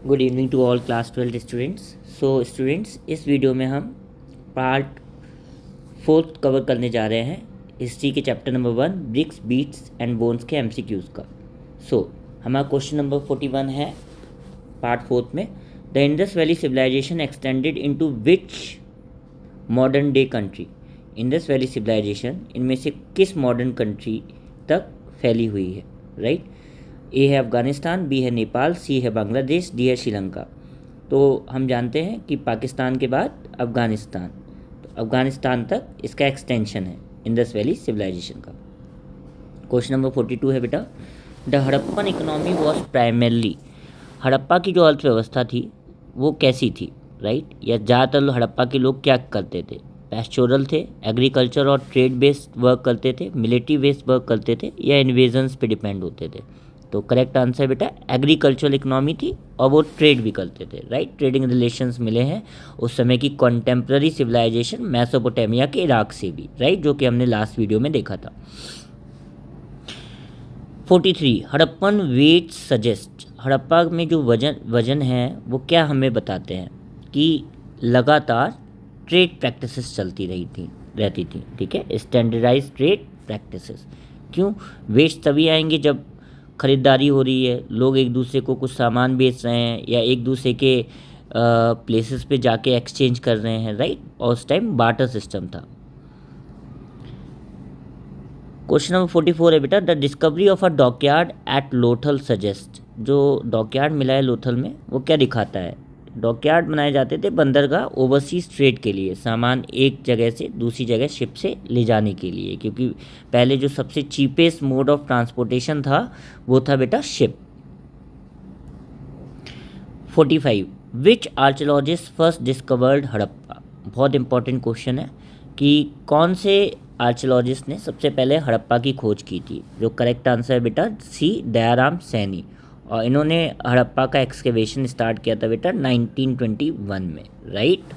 Good evening to all class 12 students. So students, इस video में हम पार्ट 4 कवर करने जा रहे हैं हिस्ट्री के chapter number 1 bricks beads and bones के एमसीक्यूज़ का। सो हमारा क्वेश्चन नंबर 41 है पार्ट 4 में। The Indus Valley civilization extended into which modern day country. Indus Valley civilization इनमें से किस मॉडर्न कंट्री तक फैली हुई है, राइट? ए है अफ़गानिस्तान, बी है नेपाल, सी है बांग्लादेश, डी है श्रीलंका। तो हम जानते हैं कि पाकिस्तान के बाद अफ़गानिस्तान, तो अफ़गानिस्तान तक इसका एक्सटेंशन है इंडस वैली सिविलाइजेशन का। क्वेश्चन नंबर 42 है बेटा, the Harappan economy was primarily. Harappa की जो अर्थव्यवस्था थी वो कैसी थी, राइट? या ज़्यादातर हड़प्पा के लोग क्या करते थे? पैस्टोरल थे, एग्रीकल्चर और ट्रेड बेस्ड वर्क करते थे, मिलिट्री बेस्ड वर्क करते थे, या इन्वेजन्स पे डिपेंड होते थे? तो करेक्ट आंसर बेटा एग्रीकल्चरल इकोनॉमी थी और वो ट्रेड भी करते थे, राइट? ट्रेडिंग रिलेशंस मिले हैं उस समय की कॉन्टेम्प्ररी सिविलाइजेशन मेसोपोटामिया के इराक से भी, राइट? जो कि हमने लास्ट वीडियो में देखा था। 43 हड़प्पन वेट सजेस्ट। हड़प्पा में जो वजन है वो क्या हमें बताते हैं कि लगातार ट्रेड प्रैक्टिसेस चलती रहती थी, ठीक है? Standardize trade practices. क्यों? वेस्ट तभी आएंगे जब ख़रीदारी हो रही है, लोग एक दूसरे को कुछ सामान बेच रहे हैं या एक दूसरे के प्लेसेस पे जाके एक्सचेंज कर रहे हैं, राइट? और उस टाइम बार्टर सिस्टम था। क्वेश्चन नंबर 44 है बेटा, the discovery of a dockyard at Lothal suggest. जो डॉकयार्ड मिला है लोथल में वो क्या दिखाता है? डॉकयार्ड बनाए जाते थे बंदरगाह ओवरसीज ट्रेड के लिए, सामान एक जगह से दूसरी जगह शिप से ले जाने के लिए, क्योंकि पहले जो सबसे चीपेस्ट मोड ऑफ ट्रांसपोर्टेशन था वो था बेटा शिप। 45 विच आर्कियोलॉजिस्ट फर्स्ट डिस्कवर्ड हड़प्पा। बहुत इंपॉर्टेंट क्वेश्चन है कि कौन से आर्कियोलॉजिस्ट ने सबसे पहले हड़प्पा की खोज की थी? जो करेक्ट आंसर है बेटा सी, दयाराम सैनी। और इन्होंने हड़प्पा का एक्सकेवेशन स्टार्ट किया था बेटा 1921 में, राइट?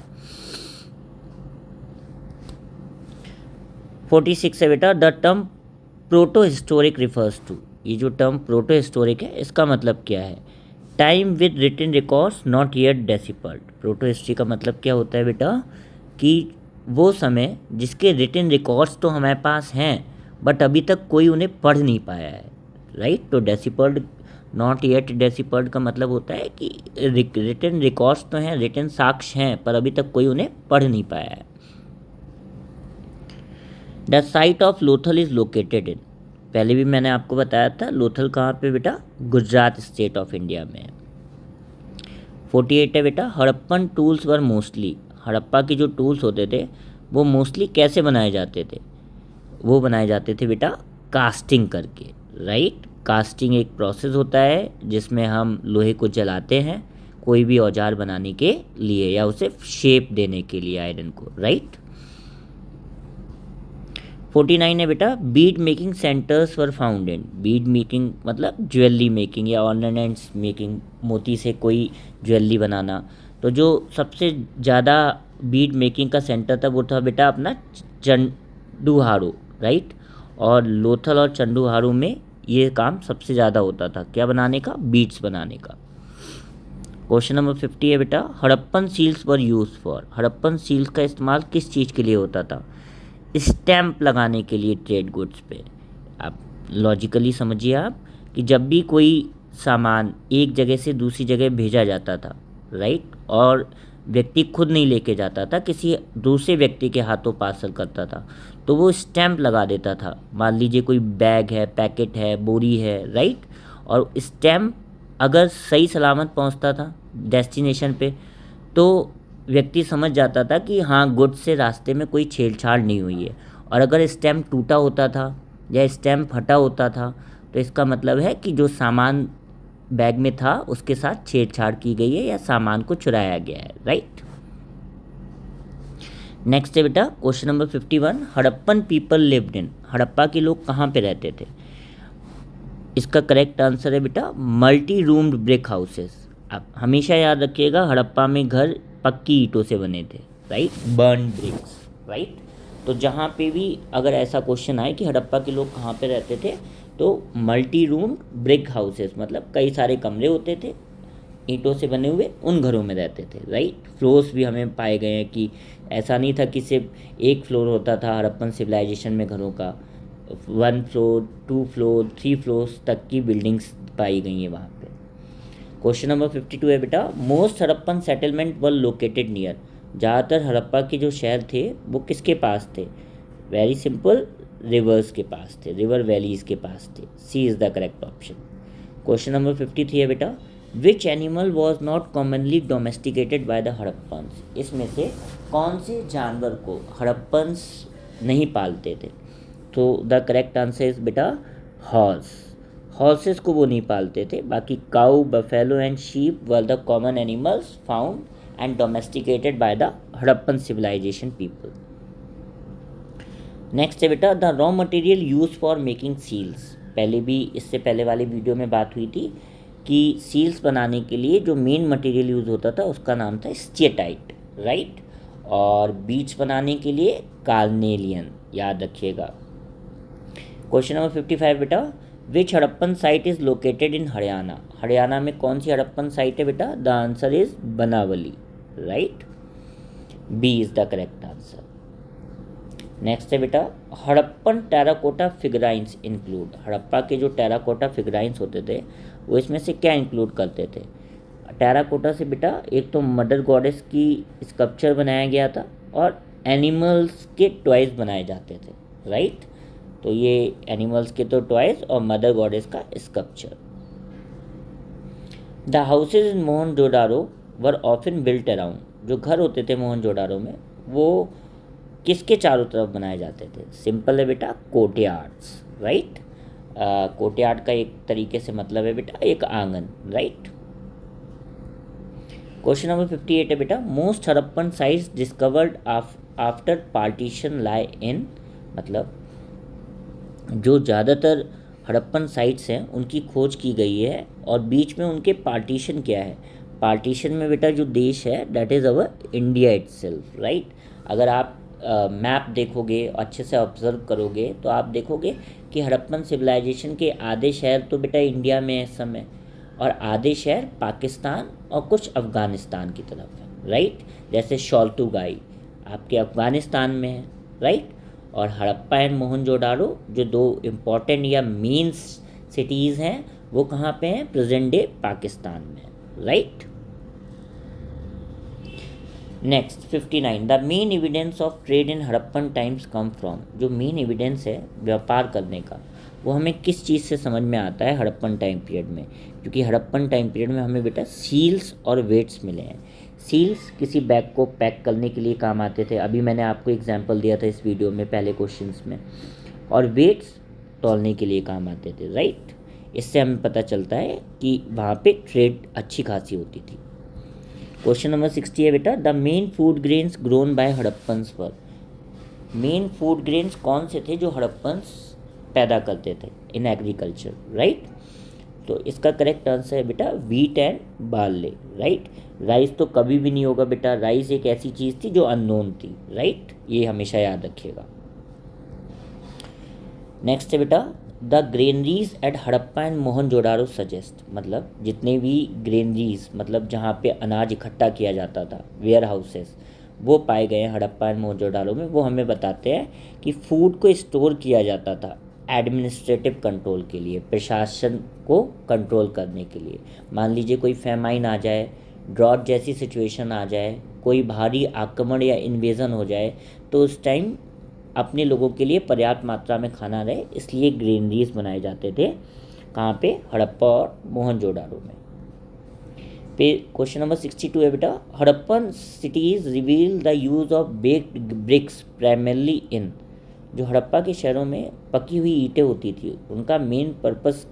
46 है बेटा, the term proto historic refers to. ये जो टर्म प्रोटो हिस्टोरिक है इसका मतलब क्या है? Time with written records not yet deciphered. Proto history का मतलब क्या होता है बेटा कि वो समय जिसके रिटन रिकॉर्ड्स तो हमारे पास हैं बट अभी तक कोई उन्हें पढ़ नहीं पाया है, राइट? तो डेसिपर्ड, नॉट येट डेसिपर्ड का मतलब होता है कि रिटन रिकॉर्ड्स तो हैं, रिटन साक्ष्य हैं, पर अभी तक कोई उन्हें पढ़ नहीं पाया है। The site of Lothal is located in. पहले भी मैंने आपको बताया था लोथल कहाँ पे बेटा? गुजरात स्टेट ऑफ इंडिया में। 48 है बेटा, Harappan tools were mostly. Harappa की जो टूल्स होते थे वो मोस्टली कैसे बनाए जाते थे? वो बनाए जाते थे बेटा कास्टिंग करके, राइट? कास्टिंग एक प्रोसेस होता है जिसमें हम लोहे को जलाते हैं कोई भी औजार बनाने के लिए या उसे शेप देने के लिए आयरन को, राइट? 49 है बेटा, bead making centres were found in. Bead making मतलब ज्वेलरी मेकिंग या ऑर्नामेंट्स मेकिंग, मोती से कोई ज्वेलरी बनाना। तो जो सबसे ज़्यादा बीड मेकिंग का सेंटर था वो था बेटा अपना चंडूहारू, राइट? और लोथल और चंडूहारू में ये काम सबसे ज़्यादा होता था, क्या बनाने का? बीड्स बनाने का। क्वेश्चन नंबर 50 है बेटा, Harappan seals were used for. Harappan seals का इस्तेमाल किस चीज़ के लिए होता था? स्टैंप लगाने के लिए ट्रेड गुड्स पे। आप लॉजिकली समझिए आप कि जब भी कोई सामान एक जगह से दूसरी जगह भेजा जाता था, राइट? और व्यक्ति खुद नहीं लेके जाता था, किसी दूसरे व्यक्ति के हाथों पार्सल करता था, तो वो स्टैंप लगा देता था। मान लीजिए कोई बैग है, पैकेट है, बोरी है, राइट? और स्टैंप अगर सही सलामत पहुंचता था डेस्टिनेशन पे तो व्यक्ति समझ जाता था कि हाँ गुड्स से रास्ते में कोई छेड़छाड़ नहीं हुई है। और अगर स्टैंप टूटा होता था या स्टैंप फटा होता था तो इसका मतलब है कि जो सामान बैग में था उसके साथ छेड़छाड़ की गई है या सामान को चुराया गया है, राइट? नेक्स्ट है बेटा question number 51, Harappan people lived in. Harappa के लोग कहाँ पे रहते थे? इसका करेक्ट आंसर है बेटा मल्टी रूम्ड ब्रिक हाउसेस। आप हमेशा याद रखिएगा हड़प्पा में घर पक्की ईंटों से बने थे, राइट? Burn BRICS, right? तो जहाँ पे भी अगर ऐसा क्वेश्चन आए कि हड़प्पा के लोग कहाँ पे रहते थे तो मल्टी रूम ब्रिक हाउसेस मतलब कई सारे कमरे होते थे ईंटों से बने हुए उन घरों में रहते थे, राइट। फ्लोर्स भी हमें पाए गए हैं कि ऐसा नहीं था कि सिर्फ एक फ्लोर होता था हड़प्पन सिविलाइजेशन में घरों का, 1 फ्लोर 2 फ्लोर 3 फ्लोर्स तक की बिल्डिंग्स पाई गई हैं वहाँ पे। क्वेश्चन नंबर 52 है बेटा, मोस्ट हड़प्पन सेटलमेंट वर लोकेटेड नियर। ज़्यादातर हड़प्पा के जो शहर थे वो किसके पास थे? वेरी सिंपल, रिवर्स के पास थे, रिवर वैलीज़ के पास थे। C is the correct option. Question number 53 है बेटा, which animal was not commonly domesticated by the Harappans. इसमें से कौन से जानवर को हड़प्पन्स नहीं पालते थे? तो द करेक्ट आंसर इज बेटा हॉर्स। हॉर्सेस को वो नहीं पालते थे, बाकी cow, buffalo and sheep were the common animals found and domesticated by the Harappan civilization people. Next है बेटा, the raw material used for making seals. पहले भी, इससे पहले वाली वीडियो में बात हुई थी कि सील्स बनाने के लिए जो मेन मटेरियल यूज़ होता था उसका नाम था स्टेटाइट, राइट। और बीड्स बनाने के लिए कार्नेलियन, याद रखिएगा। क्वेश्चन नंबर 55 बेटा, which Harappan site is located in Haryana. Haryana में कौन सी हड़प्पन साइट है बेटा? The answer is Banawali, right. B is the correct answer. Next है बेटा, Harappan terracotta figurines include. Harappa के जो टेराकोटा फिगराइंस होते थे वो इसमें से क्या इंक्लूड करते थे? टेराकोटा से बेटा एक तो मदर गॉडेस की स्कल्पचर बनाया गया था और एनिमल्स के टॉयज़ बनाए जाते थे, राइट। तो ये एनिमल्स के तो टॉयज़ और मदर गॉडेस का sculpture. The houses in Mohenjodaro were often built around. जो घर होते थे मोहनजोदारो में वो किसके चारों तरफ बनाए जाते थे? सिंपल है बेटा, कोर्टयार्ड्स, राइट। कोर्टयार्ड का एक तरीके से मतलब है बेटा एक आंगन, राइट। क्वेश्चन नंबर 58 है बेटा, most Harappan sites discovered after partition lie in. मतलब जो ज़्यादातर हड़प्पन साइट्स हैं उनकी खोज की गई है और बीच में उनके पार्टीशन क्या है? पार्टीशन में बेटा जो देश है that is our India itself, right. अगर आप मैप देखोगे, अच्छे से ऑब्जर्व करोगे तो आप देखोगे कि हड़प्पन सिविलाइजेशन के आधे शहर तो बेटा इंडिया में है इस समय और आधे शहर पाकिस्तान और कुछ अफ़गानिस्तान की तरफ है, राइट। जैसे शॉल्टूगाई आपके अफ़गानिस्तान में है, राइट। और हड़प्पा एंड मोहनजोदारो जो दो इम्पॉर्टेंट या मेन सिटीज़ हैं वो कहाँ पे हैं? प्रेजेंट डे पाकिस्तान में, right. Next 59, the main evidence of trade in Harappan times come from. जो मेन एविडेंस है व्यापार करने का वो हमें किस चीज़ से समझ में आता है हड़प्पन टाइम पीरियड में? क्योंकि हड़प्पन टाइम पीरियड में हमें बेटा सील्स और वेट्स मिले हैं। सील्स किसी बैग को पैक करने के लिए काम आते थे, अभी मैंने आपको एग्जांपल दिया था इस वीडियो में पहले क्वेश्चंस में। और वेट्स तौलने के लिए काम आते थे, राइट। इससे हमें पता चलता है कि वहाँ पे ट्रेड अच्छी खासी होती थी। क्वेश्चन नंबर 60 है बेटा, the main food grains grown by Harappans were. Main food grains कौन से थे जो हड़प्पन्स पैदा करते थे इन एग्रीकल्चर, राइट। तो इसका करेक्ट आंसर है बेटा wheat and barley, right. Rice तो कभी भी नहीं होगा बेटा, राइस एक ऐसी चीज़ थी जो अननोन थी, राइट। ये हमेशा याद रखिएगा। नेक्स्ट है बेटा, the granaries at Harappa and Mohenjodaro suggest. मतलब जितने भी ग्रेनरीज मतलब जहाँ पे अनाज इकट्ठा किया जाता था, वेयर हाउसेस, वो पाए गए हैं हड़प्पा एंड मोहनजोदारो में। वो हमें बताते हैं कि फूड को स्टोर किया जाता था एडमिनिस्ट्रेटिव कंट्रोल के लिए, प्रशासन को कंट्रोल करने के लिए। मान लीजिए कोई फैमाइन आ जाए, ड्रॉट जैसी सिचुएशन आ जाए, कोई भारी आक्रमण या इन्वेजन हो जाए तो उस टाइम अपने लोगों के लिए पर्याप्त मात्रा में खाना रहे, इसलिए ग्रेनरीज बनाए जाते थे। कहाँ पे? हड़प्पा और मोहनजोदारो में। फिर क्वेश्चन नंबर 62 है बेटा, Harappan cities reveal the use of baked bricks primarily in. जो हड़प्पा के शहरों में पकी हुई ईंटें होती थी उनका मेन पर्पस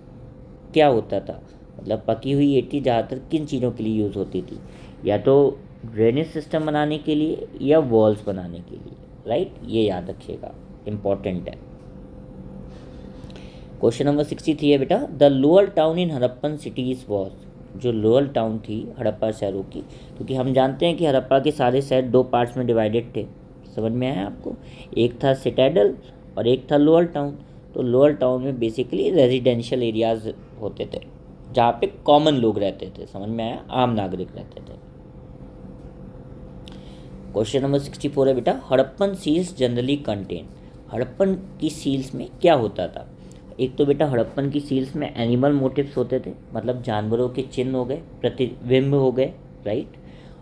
क्या होता था? मतलब पकी हुई ईंटें ज़्यादातर किन चीज़ों के लिए यूज़ होती थी? या तो ड्रेनेज सिस्टम बनाने के लिए या वॉल्स बनाने के लिए, राइट। ये याद रखिएगा, इम्पॉर्टेंट है। क्वेश्चन नंबर 63 है बेटा, the lower town in Harappan cities was. जो लोअर टाउन थी हड़प्पा शहरों की, क्योंकि हम जानते हैं कि हड़प्पा के सारे शहर दो पार्ट्स में डिवाइडेड थे, समझ में आया आपको? एक था सिटाडेल और एक था लोअर टाउन। तो लोअर टाउन में बेसिकली रेजिडेंशियल एरियाज़ होते थे, जहाँ पे कॉमन लोग रहते थे, समझ में आया, आम नागरिक रहते थे। क्वेश्चन नंबर 64 है बेटा, Harappan seals generally contain, Harappan की सील्स में क्या होता था। एक तो बेटा हड़प्पन की सील्स में एनिमल मोटिव्स होते थे, मतलब जानवरों के चिन्ह हो गए, प्रतिबिंब हो गए, राइट,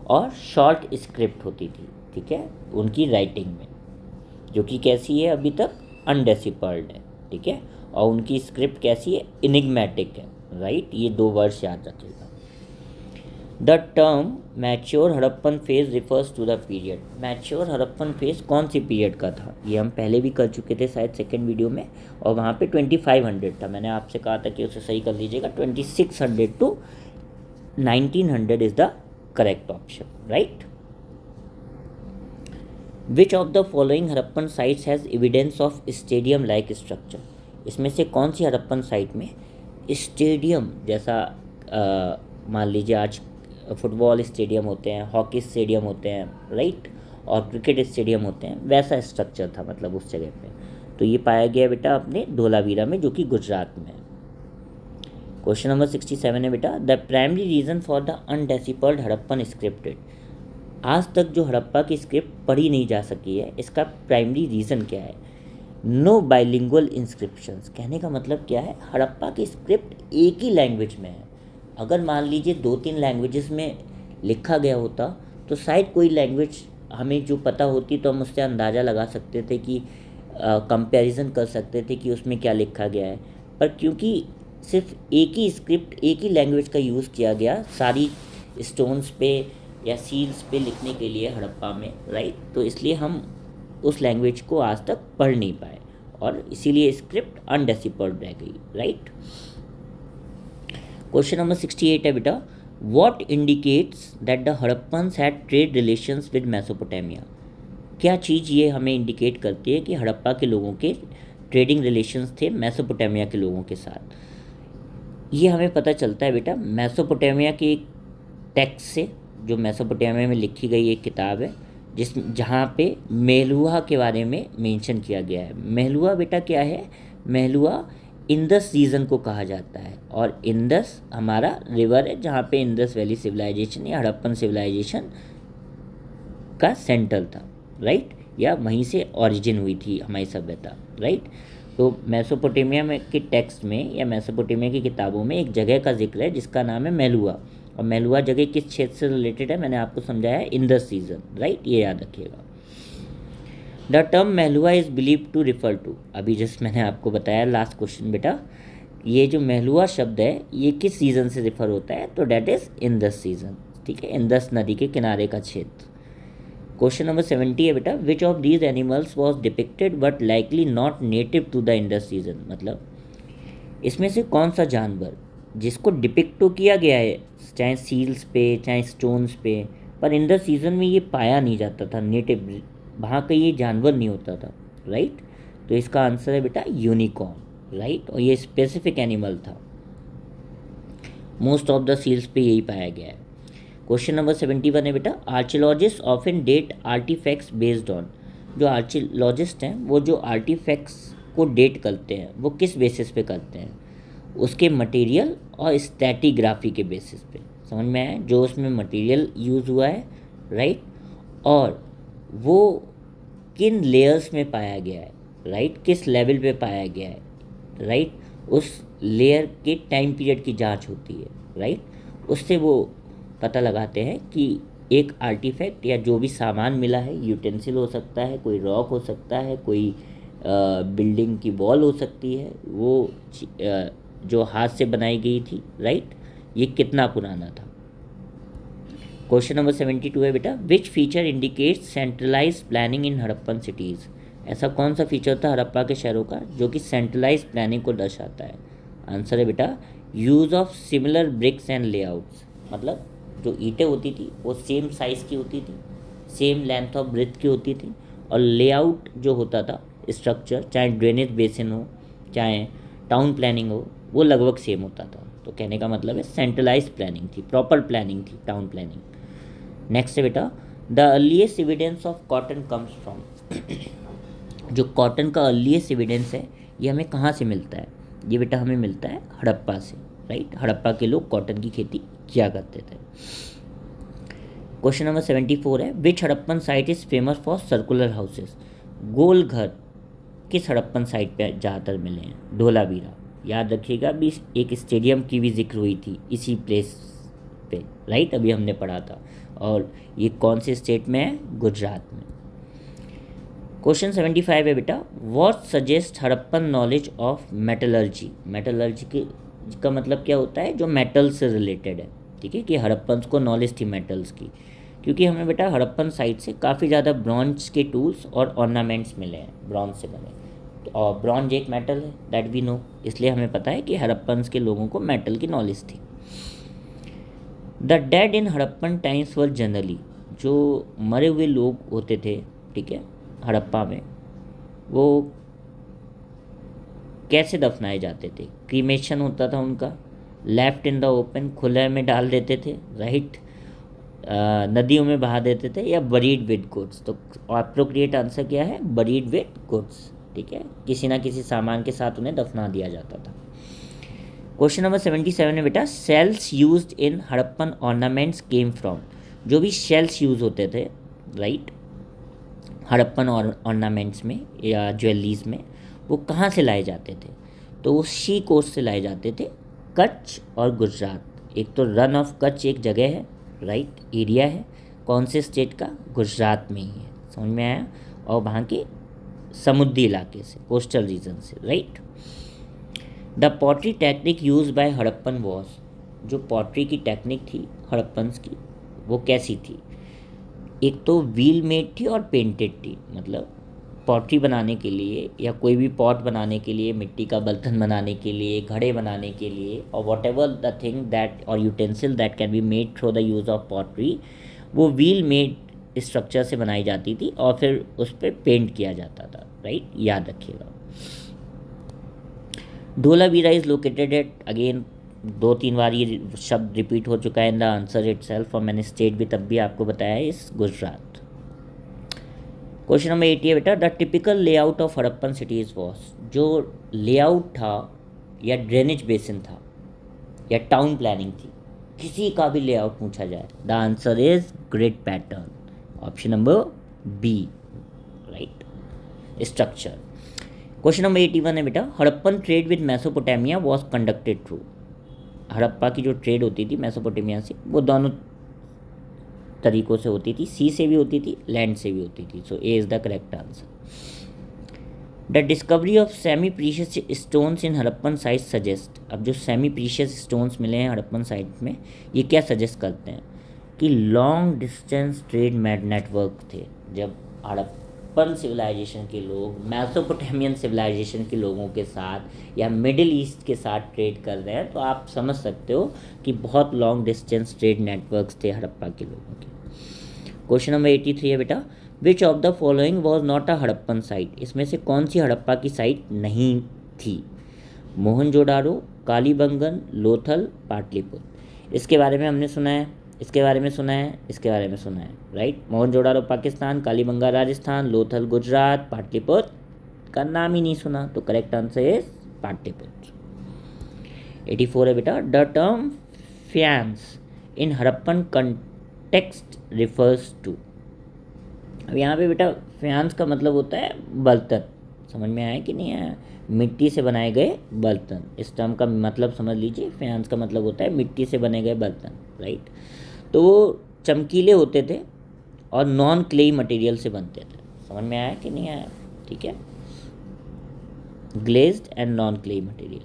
और शॉर्ट स्क्रिप्ट होती थी, ठीक है, उनकी राइटिंग में, जो कि कैसी है, अभी तक अनडेसिपर्ड है, ठीक है, और उनकी स्क्रिप्ट कैसी है, इनिग्मेटिक है, राइट, ये 2 वर्ड्स याद रखिएगा। The term mature Harappan phase refers to the period, mature Harappan phase कौन सी पीरियड का था, ये हम पहले भी कर चुके थे शायद सेकेंड वीडियो में, और वहाँ पे 2500 था, मैंने आपसे कहा था कि उसे सही कर लीजिएगा, 2600 to 1900 is the correct option, right. Which of the following Harappan sites has evidence of stadium like structure, इसमें से कौन सी हड़प्पन साइट में स्टेडियम जैसा, मान लीजिए आज फुटबॉल स्टेडियम होते हैं, हॉकी स्टेडियम होते हैं, राइट, और क्रिकेट स्टेडियम होते हैं, वैसा स्ट्रक्चर था मतलब उस जगह पे। तो ये पाया गया बेटा अपने धोलावीरा में, जो कि गुजरात में है। क्वेश्चन नंबर 67 है बेटा, the primary reason for the undeciphered Harappan scripted, आज तक जो हड़प्पा की स्क्रिप्ट पढ़ी नहीं जा सकी है, इसका प्राइमरी रीज़न क्या है। नो बाइलिंगुअल इंस्क्रिप्शंस, कहने का मतलब क्या है, हड़प्पा की स्क्रिप्ट एक ही लैंग्वेज में है। अगर मान लीजिए 2-3 लैंग्वेजेस में लिखा गया होता तो शायद कोई लैंग्वेज हमें जो पता होती तो हम उससे अंदाज़ा लगा सकते थे कि कंपैरिजन कर सकते थे कि उसमें क्या लिखा गया है, पर क्योंकि सिर्फ एक ही स्क्रिप्ट, एक ही लैंग्वेज का यूज़ किया गया सारी स्टोन्स पे या सील्स पे लिखने के लिए हड़प्पा में, राइट, तो इसलिए हम उस लैंग्वेज को आज तक पढ़ नहीं पाए और इसीलिए स्क्रिप्ट अनडेसिपर्ड रह गई, राइट। क्वेश्चन नंबर 68 है बेटा, what indicates that the Harappans had trade relations with Mesopotamia, क्या चीज़ ये हमें इंडिकेट करती है कि हड़प्पा के लोगों के ट्रेडिंग रिलेशंस थे मेसोपोटामिया के लोगों के साथ। ये हमें पता चलता है बेटा मेसोपोटामिया के एक टेक्स्ट से, जो मेसोपोटामिया में लिखी गई एक किताब है जहाँ पे मेहलुआ के बारे में मेंशन किया गया है। मेहलुआ बेटा क्या है, मेहलुआ इंदस रीजन को कहा जाता है, और इंदस हमारा रिवर है जहाँ पे इंदस वैली सिविलाइजेशन या हड़प्पन सिविलाइजेशन का सेंटर था, राइट, या वहीं से ओरिजिन हुई थी हमारी सभ्यता, राइट। तो मेसोपोटामिया में के टेक्स्ट में या मेसोपोटामिया की किताबों में एक जगह का जिक्र है जिसका नाम है मेहलुआ, और मेहलुआ जगह किस क्षेत्र से रिलेटेड है, मैंने आपको समझाया है, इंदस रीजन, राइट, ये याद रखिएगा। The term Meluhha is believe to refer to, अभी जस्ट मैंने आपको बताया लास्ट क्वेश्चन बेटा, ये जो मेहलुआ शब्द है ये किस सीज़न से रिफ़र होता है, तो डैट इज़ इंदस सीज़न, ठीक है, इंदस नदी के किनारे का क्षेत्र। क्वेश्चन नंबर 70 है बेटा, which of these animals was depicted but likely not native to the Indus season, मतलब इसमें से कौन सा जानवर जिसको डिपिक्ट तो किया गया है चाहे सील्स पे चाहे स्टोन्स पे, पर इंदस सीजन में ये पाया नहीं जाता था, नेटिव वहाँ का ये जानवर नहीं होता था, राइट। तो इसका आंसर है बेटा यूनिकॉर्न, राइट, और ये स्पेसिफिक एनिमल था, मोस्ट ऑफ द सील्स पे यही पाया गया है। क्वेश्चन नंबर 71 है बेटा, archaeologist often date artifacts based on, जो आर्कियोलॉजिस्ट हैं वो जो आर्टिफैक्ट्स को डेट करते हैं वो किस बेसिस पे करते हैं, उसके मटेरियल और स्टैटिग्राफी के बेसिस पे, समझ में आया, जो उसमें मटेरियल यूज़ हुआ है, राइट, और वो किन लेयर्स में पाया गया है, राइट, किस लेवल पे पाया गया है, राइट, उस लेयर के टाइम पीरियड की जांच होती है, राइट, उससे वो पता लगाते हैं कि एक आर्टिफैक्ट या जो भी सामान मिला है, यूटेंसिल हो सकता है, कोई रॉक हो सकता है, कोई बिल्डिंग की वॉल हो सकती है, वो जो हाथ से बनाई गई थी, राइट, ये कितना पुराना था। क्वेश्चन नंबर 72 है बेटा, which feature indicates centralize planning in Harappan cities, ऐसा कौन सा फीचर था हड़प्पा के शहरों का जो कि सेंट्रलाइज प्लानिंग को दर्शाता है। आंसर है बेटा use of similar bricks and layouts, मतलब जो ईंटें होती थी वो सेम साइज़ की होती थी, सेम लेंथ ऑफ ब्रेथ की होती थी, और लेआउट जो होता था स्ट्रक्चर, चाहे ड्रेनेज बेसिन हो चाहे टाउन प्लानिंग हो, वो लगभग सेम होता था। तो कहने का मतलब है सेंट्रलाइज प्लानिंग थी, प्रॉपर प्लानिंग थी, टाउन प्लानिंग। नेक्स्ट है बेटा, the earliest evidence of cotton comes from, जो कॉटन का अर्लीस्ट एविडेंस है ये हमें कहाँ से मिलता है, ये बेटा हमें मिलता है हड़प्पा से, राइट। हड़प्पा के लोग कॉटन की खेती किया करते थे। क्वेश्चन नंबर 74 है, which Harappan site is famous for circular houses. गोल घर किस हड़प्पन साइट पे ज़्यादातर मिले हैं? धोलावीरा। याद रखिएगा, अभी एक स्टेडियम की भी जिक्र हुई थी इसी प्लेस पे, राइट, अभी हमने पढ़ा था। और ये कौन से स्टेट में है? गुजरात में। क्वेश्चन 75 है बेटा, what suggest Harappan knowledge of metallurgy. Metallurgy का मतलब क्या होता है? जो मेटल से रिलेटेड है, ठीक है, कि हड़प्पन को नॉलेज थी मेटल्स की, क्योंकि हमें बेटा हड़प्पन साइट से काफ़ी ज़्यादा ब्रॉन्ज के टूल्स और ऑर्नामेंट्स मिले हैं, ब्रॉन्ज से बने। और ब्रॉन्ज एक मेटल है, दैट वी नो, इसलिए हमें पता है कि हड़प्पन्स के लोगों को मेटल की नॉलेज थी। The dead in Harappan times were generally, जो मरे हुए लोग होते थे, ठीक है, हड़प्पा में, वो कैसे दफनाए जाते थे? क्रीमेशन होता था उनका, लेफ्ट इन द ओपन, खुले में डाल देते थे, राइट, नदियों में बहा देते थे, या बरीड विद गुड्स। तो अप्रोप्रिएट आंसर क्या है? बरीड विद गुड्स, ठीक है, किसी ना किसी सामान के साथ उन्हें दफना दिया जाता था। क्वेश्चन नंबर 77 है बेटा, shells used in Harappan ornaments came from. जो भी शेल्स यूज़ होते थे, राइट, हड़प्पन ऑर्नामेंट्स में या ज्वेलरीज में, वो कहाँ से लाए जाते थे? तो वो सी कोस्ट से लाए जाते थे, कच्छ और गुजरात। एक तो रन ऑफ कच्छ एक जगह है, राइट, एरिया है, कौन से स्टेट का? गुजरात में ही है, समझ में आया, और वहाँ के समुद्री इलाके से, कोस्टल रीजन से, right. The pottery technique use by Harappan was, जो पॉटरी की टेक्निक थी हड़प्पन्स की, वो कैसी थी? एक तो व्हील मेड थी और पेंटेड थी, मतलब पॉटरी बनाने के लिए या कोई भी पॉट बनाने के लिए, मिट्टी का बर्तन बनाने के लिए, घड़े बनाने के लिए, और whatever the thing that और utensil that can be made through the use of pottery, वो व्हील मेड स्ट्रक्चर से बनाई जाती थी और फिर उस पर पेंट किया जाता था, राइट, याद रखिएगा। Dholavira is located at, again 2-3 बार ये शब्द रिपीट हो चुका है in the answer it self, और मैंने स्टेट भी तब भी आपको बताया है, इस गुजरात। क्वेश्चन नंबर 80 है बेटा, the typical layout of Harappan cities was, जो लेआउट था या ड्रेनेज बेसिन था या टाउन प्लानिंग थी, किसी का भी लेआउट पूछा जाए, the answer is grid pattern, option number B, right, structure. Question number 81 है बेटा, Harappan trade with Mesopotamia was conducted through. Harappa की जो ट्रेड होती थी मेसोपोटामिया से, वो दोनों तरीक़ों से होती थी, सी से भी होती थी, लैंड से भी होती थी। So A is the correct answer. The discovery of semi precious stones in Harappan site suggest, अब जो सेमी प्रीशियस स्टोन्स मिले हैं हड़प्पन साइट में, ये क्या सजेस्ट करते हैं? कि लॉन्ग डिस्टेंस ट्रेड नेटवर्क थे। जब हड़प्पन सिविलाइजेशन के लोग मेसोपोटामियन सिविलाइजेशन के लोगों के साथ या मिडिल ईस्ट के साथ ट्रेड कर रहे हैं, तो आप समझ सकते हो कि बहुत लॉन्ग डिस्टेंस ट्रेड नेटवर्क्स थे हड़प्पा के लोगों के। क्वेश्चन नंबर 83 है बेटा, which of the following was not a Harappan site. इसमें से कौन सी हड़प्पा की साइट नहीं थी? मोहनजोदाड़ो, कालीबंगन, लोथल, पाटलिपुत्र। इसके बारे में हमने सुना है, इसके बारे में सुना है, इसके बारे में सुना है, राइट। मोहनजोदाड़ो पाकिस्तान, कालीबंगा राजस्थान, लोथल गुजरात, पाटलिपुत्र का नाम ही नहीं सुना, तो करेक्ट आंसर इज पाटलिपुत्र। 84 है बेटा, the term faience in Harappan context refers to. अब यहाँ पे बेटा फ्यांस का मतलब होता है बर्तन, समझ में आया कि नहीं आया? मिट्टी से बनाए गए बर्तन, इस टर्म का मतलब समझ लीजिए। फ्यांस का मतलब होता है मिट्टी से बने गए बर्तन, राइट। तो वो चमकीले होते थे और नॉन क्लेई मटेरियल से बनते थे, समझ में आया कि नहीं आया? ठीक है, glazed and non clay material.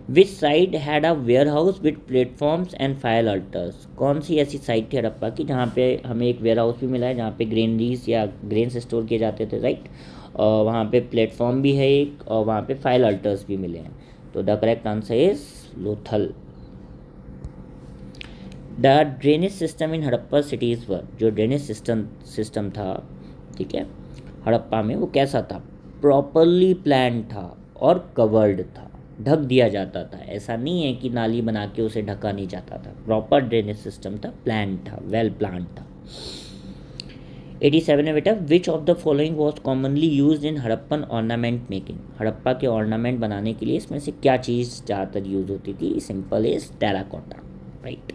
Which site had a warehouse with platforms and fire altars. कौन सी ऐसी साइड थी हड़प्पा की जहाँ पे हमें एक वेयर हाउस भी मिला है, जहाँ पे ग्रेनरीज या ग्रेन्स स्टोर किए जाते थे, राइट, और वहाँ पे प्लेटफॉर्म भी है एक, और वहाँ पे फायर अल्टर्स भी मिले हैं। तो the correct answer is Lothal. The drainage system in Harappa cities were, जो ड्रेनेज सिस्टम था, ठीक है, हड़प्पा में, वो कैसा था? प्रॉपरली प्लान था और कवर्ड था, ढक दिया जाता था। ऐसा नहीं है कि नाली बना के उसे ढका नहीं जाता था, प्रॉपर ड्रेनेज सिस्टम था, प्लान था, वेल प्लान था। 87 है बेटा, which of the following was commonly use in Harappan ornament making, Harappa के ऑर्नामेंट बनाने के लिए इसमें से क्या चीज़ ज़्यादातर यूज होती थी? Simple is terracotta, right.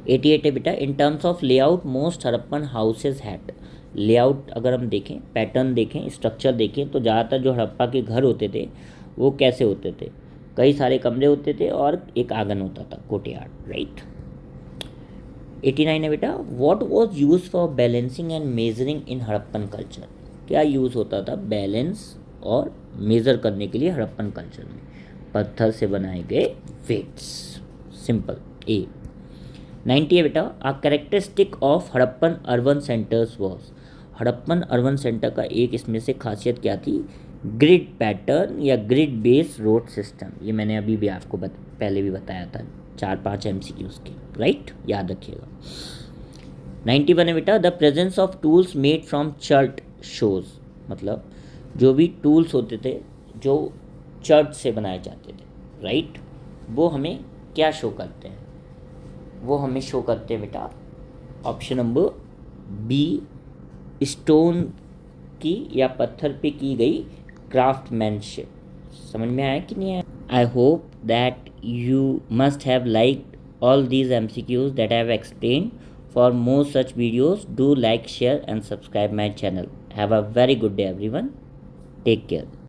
88 है बेटा, in terms of layout most Harappan houses had, layout अगर हम देखें, पैटर्न देखें, स्ट्रक्चर देखें, तो ज़्यादातर जो हड़प्पा के घर होते थे वो कैसे होते थे? कई सारे कमरे होते थे और एक आंगन होता था, कोर्टयार्ड, राइट। 89 है बेटा, what was use for balancing and measuring in Harappan culture, क्या यूज़ होता था बैलेंस और मेज़र करने के लिए हड़प्पन कल्चर में? पत्थर से बनाए गए वेट्स, सिंपल ए। 90 है बेटा, a characteristic of Harappan urban centres was, Harappan urban centre का एक इसमें से खासियत क्या थी? ग्रिड पैटर्न या ग्रिड बेस रोड सिस्टम, ये मैंने अभी भी आपको पहले भी बताया था, 4-5 MCQs के, राइट, याद रखिएगा। 91 है बेटा, the presence of tools made from chert shows, मतलब जो भी टूल्स होते थे जो चर्ट से बनाए जाते थे, राइट, वो हमें क्या शो करते हैं? वो हमें शो करते हैं बेटा ऑप्शन नंबर बी, स्टोन की या पत्थर पे की गई क्राफ्टमैनशिप। समझ में आया कि नहीं आया? I hope that you must have liked all these MCQs that I have explained. For more such videos, do like, share and subscribe my channel. Have a very good day everyone. Take care.